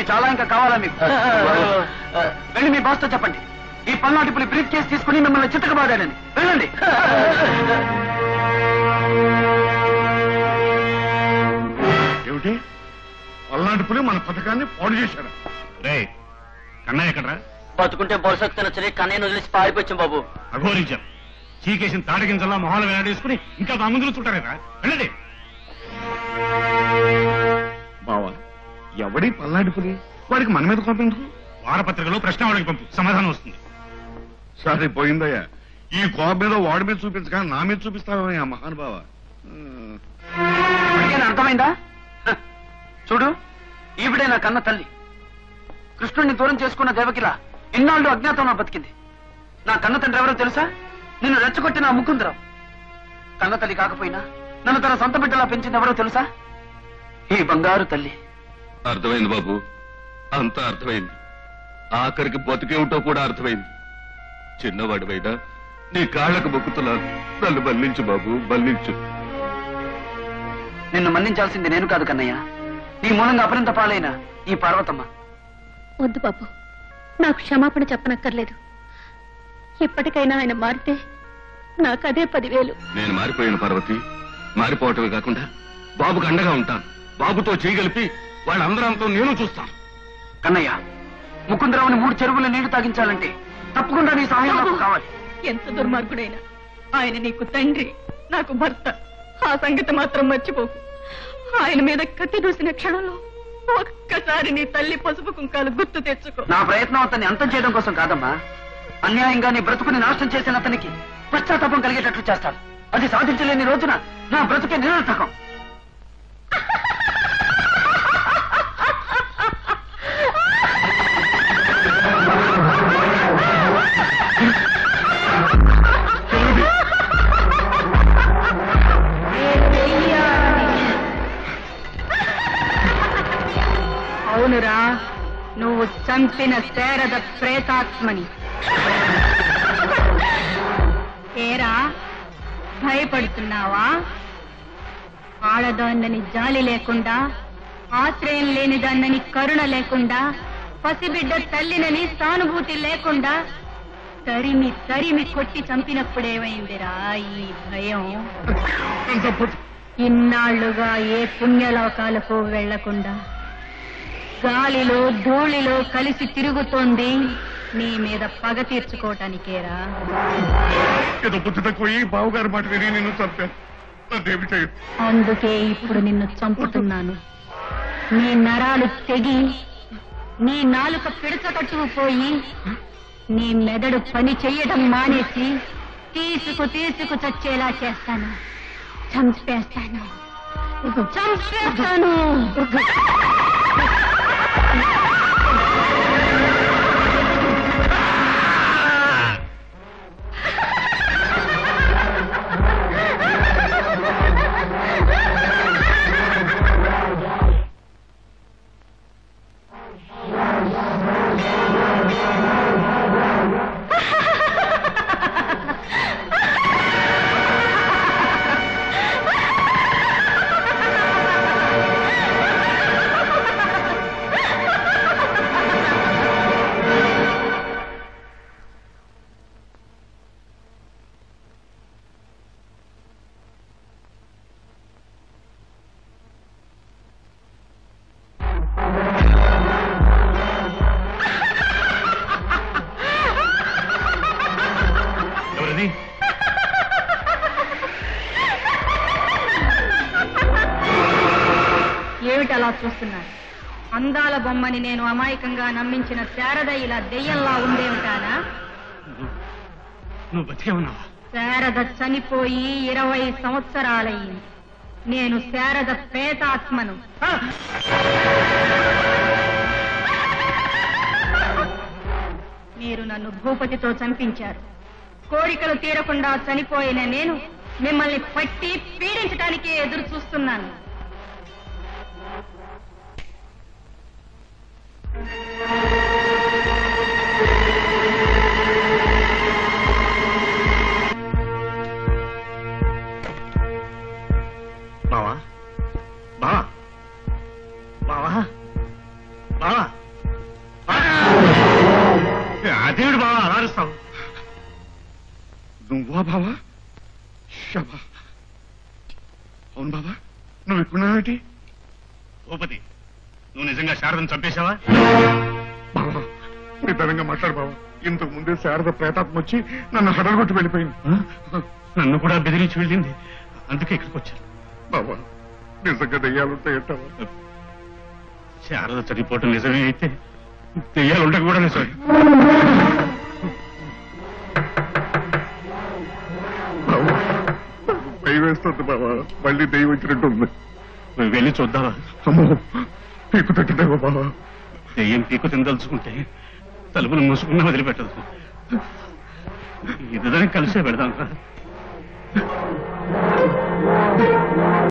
ఇవి చాలా ఇంకా కావాలా మీకు? వెళ్ళి మీ బాస్తో చెప్పండి, ఈ పల్నాటి పులి బ్రీఫ్ కేసు తీసుకుని మిమ్మల్ని చిత్తకబాడానని. వెళ్ళండి. ఏమిటి, పల్నాటి పులి మన పథకాన్ని పాడు చేశాడు? రే కన్నయ్య ఎక్కడరా? బతుకుంటే బొరసకు తినొచ్చని కన్నయ్యను వదిలేసి పారిపోయాం బాబు. అఘోరించారు. చీకేసిన తాటకించల్లా మొహాలు వేలాడేసుకుని ఇంకా మా ముందు చుట్టారా? వెళ్ళండి. బావా, ఎవడి పల్నాటి పులి? వాడికి మన మీద కోపేందుకు? వారపత్రికలో ప్రశ్న వాడికి పంపు, సమాధానం వస్తుంది. సరే పోయిందయ్యా, ఈ కోపం మీద వాడి మీద చూపించగా నా మీద చూపిస్తావయ్యా మహానుభావ. అర్థమైందా? చూడు, ఈవిడే నా కన్న తల్లి. కృష్ణుడిని దూరం చేసుకున్న దేవకిలా ఇన్నాళ్ళు అజ్ఞాతంలో బతికింది. నా కన్న తండ్రి ఎవరో తెలుసా? నిన్ను రెచ్చగొట్టిన ముకుందరావు. కన్న తల్లి కాకపోయినా నన్ను తన సొంత బిడ్డలా పెంచింది ఎవరో తెలుసా? ఈ బంగారు తల్లి. అర్థమైంది బాబు, అంతా అర్థమైంది. ఆఖరికి బతికేమిటో కూడా అర్థమైంది. చిన్నవాడివైనా నీ కాళ్లకు మొక్కుతున్నాను, నన్ను మన్నించు బాబు, మన్నించు. నిన్ను మన్నించాల్సింది నేను కాదు కన్నయ్య, నీ మూలంగా అపరింత పాలైన ఈ పార్వతమ్మ. వద్దు బాబు, నాకు క్షమాపణ చెప్పనక్కర్లేదు. ఇప్పటికైనా ఆయన మారితే నాకదే 10,000. నేను మారిపోయిన పార్వతి, మారిపోవటమే కాకుండా బాబుకు అండగా ఉంటాను. బాబుతో చేయగలిపి వాళ్ళందరంతో నేను చూస్తాను. కన్నయ్య, ముకుందరావుని 3 చెరువుల నీళ్లు తాగించాలంటే తప్పకుండా నీ సహాయం నాకు కావాలి. ఎంత దుర్మార్గుడైనా ఆయన నీకు తండ్రి, నాకు భర్త. ఆ సంగతి మాత్రం మర్చిపోకు. ఆయన మీద కత్తి దూసిన క్షణంలో ఒక్కసారి నీ తల్లి పసుపు కుంకాలు గుర్తు తెచ్చుకో. నా ప్రయత్నం అతన్ని అంతం చేయడం కోసం కాదమ్మా, అన్యాయంగా నీ బ్రతుకుని నాశనం చేసిన అతనికి పశ్చాత్తాపం కలిగేటట్లు చేస్తాను. అది సాధించలేని రోజున నా బ్రతుకే నిరర్థకం. అవునురా, నువ్వు చంపిన శారద ప్రేతాత్మని. ఏరా, భయపడుతున్నావా? ఆడదాన్నని జాలి లేకుండా, ఆశ్రయం లేని దాన్నని కరుణ లేకుండా, పసిబిడ్డ తల్లినని సానుభూతి లేకుండా తరిమి తరిమి కొట్టి చంపినప్పుడేమైందిరా ఈ భయం? ఇన్నాళ్లుగా ఏ పుణ్యలోకాలకు వెళ్లకుండా గాలిలో ధూళిలో కలిసి తిరుగుతోంది నీ మీద పగ తీర్చుకోవటానికేరా. ఏదో బుద్ధి తక్కువ బావుగారి మాట విని నిన్ను చంపాను. అందుకే ఇప్పుడు నిన్ను చంపుతున్నాను. నీ నరాలు తెగి, నీ నాలుక పిడచకట్టుకుపోయి, నీ మెదడు పని చెయ్యడం మానేసి తీసుకు తీసుకు చచ్చేలా చేస్తాను. చంపేస్తాను, చంపేస్తాను. ఏమిటలా చూస్తున్నారు? అందాల బొమ్మని నేను అమాయకంగా నమ్మించిన శారద ఇలా దెయ్యంలా ఉండేవిటానా? శారద చనిపోయి 20 సంవత్సరాలయ్యింది. నేను శారద ప్రేతాత్మను. మీరు నన్ను భూపతితో చంపించారు. కోరికలు తీరకుండా చనిపోయిన నేను మిమ్మల్ని పట్టి పీడించడానికే ఎదురు చూస్తున్నాను. బావా బావా బావా బావా నువ్వా బావా? శబా. అవును బాబా, నువ్వు ఎక్కున్నావేటి? భూపతి, నువ్వు నిజంగా శారదను చంపేశావా? బావా నిదానంగా మాట్లాడు బావా. ఇంతకు ముందే శారద ప్రేతాత్మ వచ్చి నన్ను హడలగొట్టి వెళ్ళిపోయింది. నన్ను కూడా బెదిరించి వెళ్ళింది, అందుకే ఇక్కడికి వచ్చాను. బావా నిజంగా దెయ్యాలుంటాయంటావా? శారద చనిపోవటం నిజమే అయితే దెయ్యాలు ఉండక కూడా నిజమే. బావా భయం వేస్తుంది బావా, మళ్ళీ దెయ్యం వచ్చినట్టుంది. నువ్వు వెళ్ళి చూద్దావా? అమ్మో పీకు తట్టిదేవా బావా. దెయ్యం పీకు తినదలుచుకుంటే తలుపులు మూసుకున్నా వదిలిపెట్టదు. ఇద్దరం కలిసే పెడదాం.